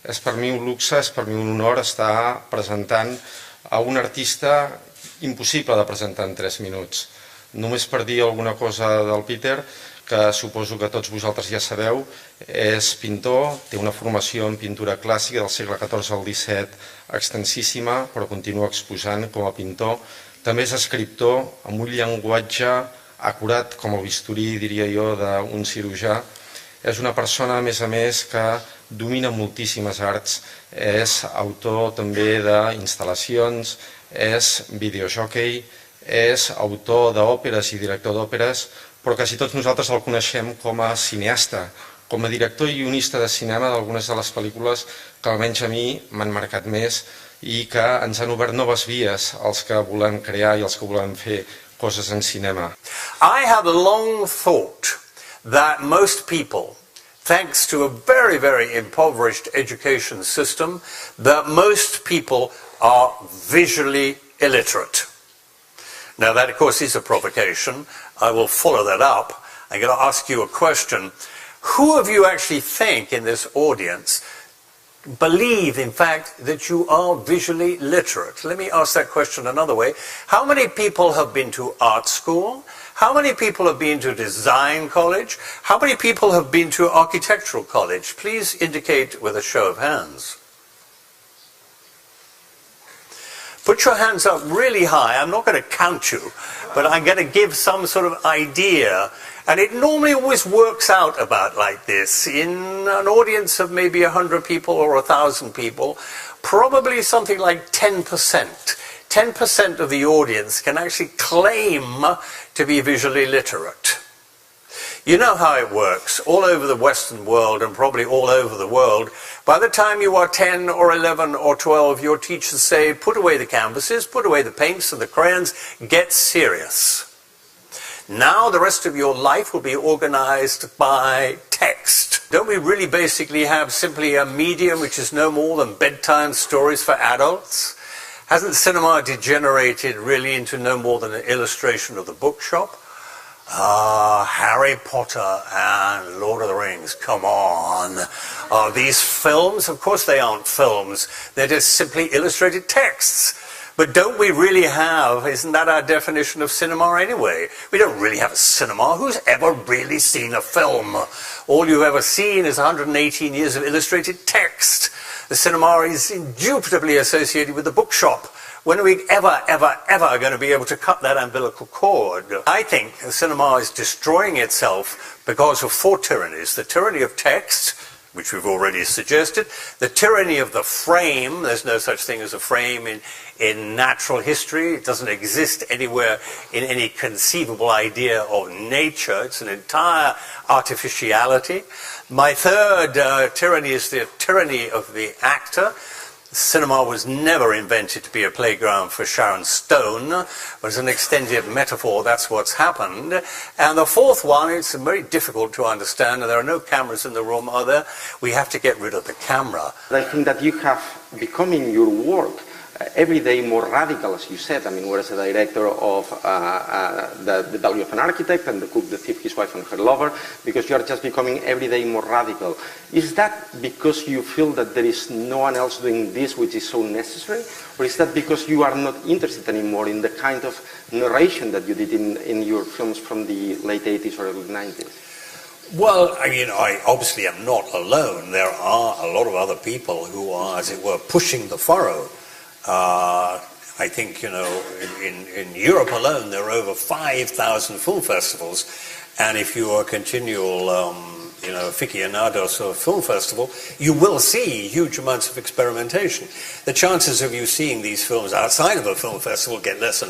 És per mi un luxe, és per mi un honor estar presentant a un artista impossible de presentar en 3 minuts. Només per dir alguna cosa del Peter, que suposo que tots vosaltres ja sabeu, és pintor, té una formació en pintura clàssica del segle XIV al XVII extensíssima, però continua exposant com a pintor. També és escriptor amb un llenguatge acurat, com el bisturí, diria jo, d'un cirurgià. És una persona, a més, que domina moltíssimes arts, és autor també d'instal·lacions, és videojockey, és autor d'òperes i director d'òperes, però quasi tots nosaltres el coneixem com a cineasta, com a director i guionista de cinema d'algunes de les pel·lícules que almenys a mi m'han marcat més i que ens han obert noves vies als que volem crear i als que volem fer coses en cinema. I have long thought that most people, thanks to a very, very impoverished education system, that most people are visually illiterate. Now that, of course, is a provocation. I will follow that up. I'm going to ask you a question. Who of you actually think in this audience believe, in fact, that you are visually literate? Let me ask that question another way. How many people have been to art school? How many people have been to design college? How many people have been to architectural college? Please indicate with a show of hands. Put your hands up really high. I'm not going to count you, but I'm going to give some sort of idea. And it normally always works out about like this. In an audience of maybe 100 people or 1,000 people, probably something like 10%. 10% of the audience can actually claim to be visually literate. You know how it works all over the Western world and probably all over the world. By the time you are 10 or 11 or 12, your teachers say, put away the canvases, put away the paints and the crayons, get serious. Now the rest of your life will be organized by text. Don't we really basically have simply a medium which is no more than bedtime stories for adults? Hasn't cinema degenerated really into no more than an illustration of the bookshop? Harry Potter and Lord of the Rings, come on. These films? Of course they aren't films. They're just simply illustrated texts. But don't we really have, isn't that our definition of cinema anyway? We don't really have a cinema. Who's ever really seen a film? All you've ever seen is 118 years of illustrated text. The cinema is indubitably associated with the bookshop. When are we ever going to be able to cut that umbilical cord? I think the cinema is destroying itself because of 4 tyrannies. The tyranny of text, which we've already suggested, the tyranny of the frame. There's no such thing as a frame in natural history. It doesn't exist anywhere in any conceivable idea of nature. It's an entire artificiality. My third tyranny is the tyranny of the actor. Cinema was never invented to be a playground for Sharon Stone, but as an extended metaphor, that's what's happened. And the fourth one, it's very difficult to understand, and there are no cameras in the room, are there? We have to get rid of the camera. I think that you have become in your work every day more radical, as you said. I mean, whereas a director of the Value of an Architect and The Cook, the Thief, His Wife and Her Lover, because you are just becoming every day more radical. Is that because you feel that there is no one else doing this which is so necessary? Or is that because you are not interested anymore in the kind of narration that you did in your films from the late 80s or early 90s? Well, I mean, I obviously am not alone. There are a lot of other people who are, as it were, pushing the furrow. I think, you know, in Europe alone, there are over 5,000 film festivals. And if you are a continual, you know, aficionados of a film festival, you will see huge amounts of experimentation. The chances of you seeing these films outside of a film festival get less and less.